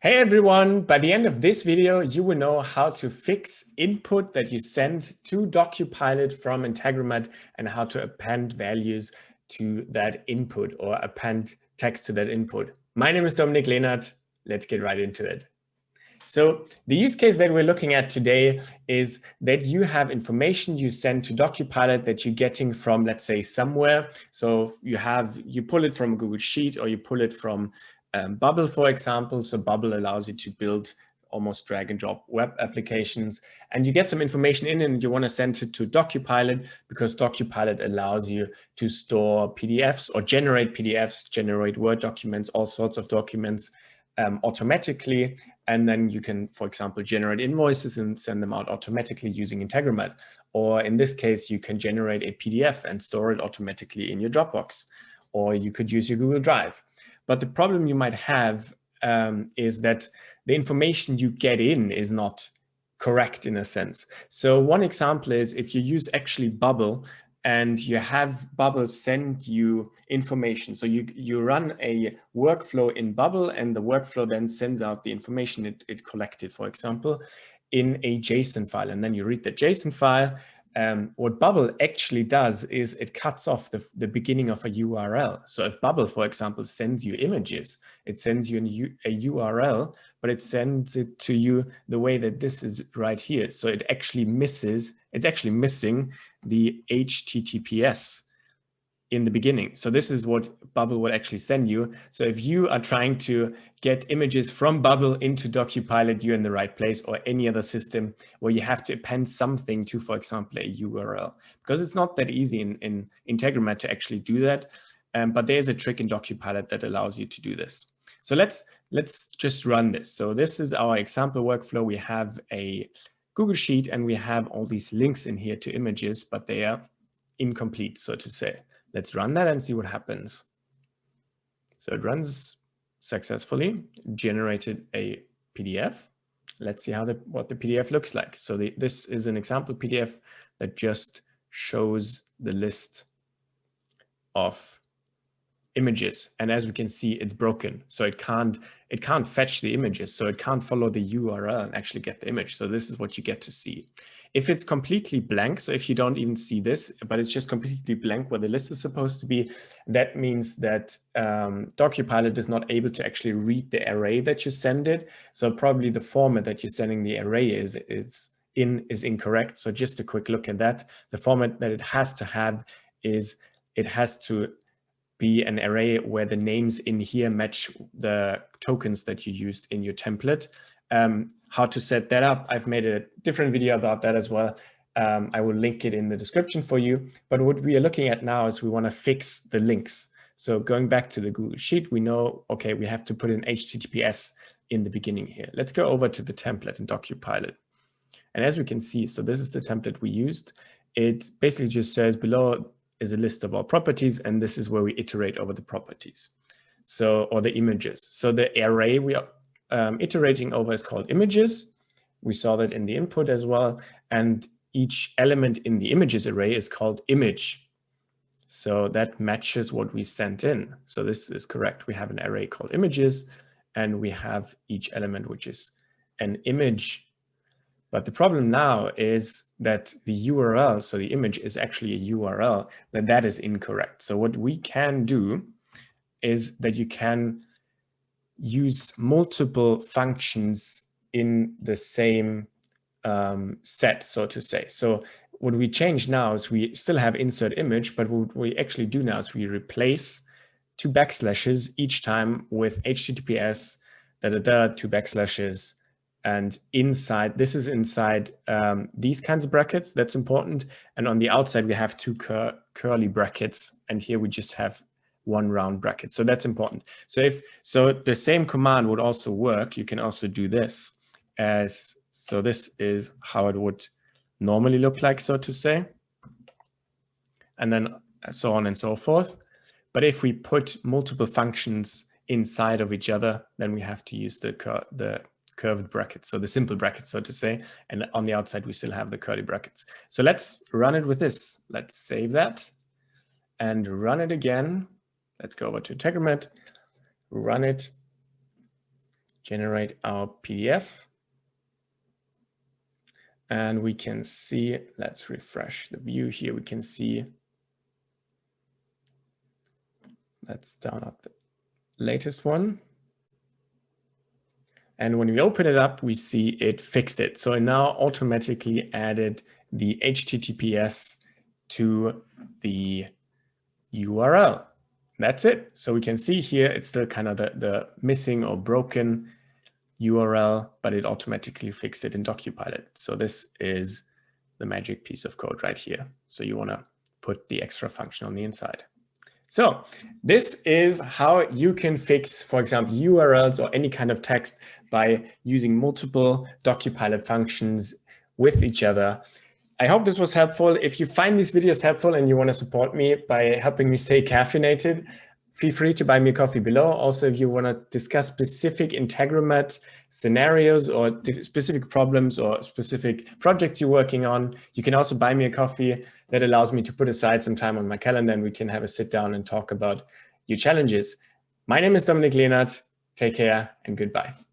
Hey everyone, by the end of this video, you will know how to fix input that you send to DocuPilot from Integromat and how to append values to that input or append text to that input. My name is Dominik Lehnert. Let's get right into it. So the use case that we're looking at today is that you have information you send to DocuPilot that you're getting from, let's say, somewhere. So you pull it from a Google Sheet or you pull it from Bubble, for example. So Bubble allows you to build almost drag and drop web applications, and you get some information in and you want to send it to DocuPilot because DocuPilot allows you to store PDFs or generate PDFs, generate Word documents, all sorts of documents automatically. And then you can, for example, generate invoices and send them out automatically using Integromat. Or in this case, you can generate a PDF and store it automatically in your Dropbox, or you could use your Google Drive. But the problem you might have is that the information you get in is not correct in a sense. So one example is if you use actually Bubble and you have Bubble send you information. So you run a workflow in Bubble and the workflow then sends out the information it collected, for example, in a JSON file. And then you read the JSON file. What Bubble actually does is it cuts off the beginning of a URL. So if Bubble, for example, sends you images, it sends you a URL, but it sends it to you the way that this is right here. So it's actually missing the HTTPS in the beginning. So this is what Bubble would actually send you. So if you are trying to get images from Bubble into DocuPilot, you're in the right place, or any other system where you have to append something to, for example, a URL, because it's not that easy in Integromat to actually do that. But there's a trick in DocuPilot that allows you to do this. So let's just run this. So this is our example workflow. We have a Google Sheet and we have all these links in here to images, but they are incomplete, so to say. Let's run that and see what happens. So it runs successfully, generated a PDF. Let's see what the PDF looks like. So this is an example PDF that just shows the list of images, and as we can see, it's broken, so it can't fetch the images, so it can't follow the URL and actually get the image. So this is what you get to see. If it's completely blank, so if you don't even see this, but it's just completely blank where the list is supposed to be, that means that DocuPilot is not able to actually read the array that you send it. So probably the format that you're sending the array is incorrect. So just a quick look at that. The format that it has to have is it has to be an array where the names in here match the tokens that you used in your template. How to set that up, I've made a different video about that as well. I will link it in the description for you. But what we are looking at now is we want to fix the links. So going back to the Google Sheet, we know, okay, we have to put in HTTPS in the beginning here. Let's go over to the template in DocuPilot. And as we can see, so this is the template we used. It basically just says below is a list of all properties, and this is where we iterate over the properties, or the images. So the array we are iterating over is called images. We saw that in the input as well, and each element in the images array is called image. So that matches what we sent in. So this is correct. We have an array called images, and we have each element, which is an image. But the problem now is that the URL, so the image is actually a URL, that is incorrect. So what we can do is that you can use multiple functions in the same set, so to say. So what we change now is we still have insert image, but what we actually do now is we replace 2 backslashes each time with HTTPS, two backslashes. And inside, this is inside these kinds of brackets. That's important. And on the outside, we have 2 curly brackets. And here we just have 1 round bracket. So that's important. So the same command would also work. You can also do this so this is how it would normally look like, so to say. And then so on and so forth. But if we put multiple functions inside of each other, then we have to use the curved brackets, so the simple brackets, so to say, and on the outside we still have the curly brackets. So let's run it with this. Let's save that and run it again. Let's go over to Integromat, run it, generate our PDF. And we can see, let's refresh the view here. We can see, let's download the latest one. And when we open it up, we see it fixed it. So it now automatically added the HTTPS to the URL. That's it. So we can see here, it's still kind of the missing or broken URL, but it automatically fixed it in DocuPilot. So this is the magic piece of code right here. So you want to put the extra function on the inside. So this is how you can fix, for example, URLs or any kind of text by using multiple DocuPilot functions with each other. I hope this was helpful. If you find these videos helpful and you want to support me by helping me stay caffeinated, feel free to buy me a coffee below. Also, if you want to discuss specific Integromat scenarios or specific problems or specific projects you're working on, you can also buy me a coffee. That allows me to put aside some time on my calendar and we can have a sit down and talk about your challenges. My name is Dominik Lehnert. Take care and goodbye.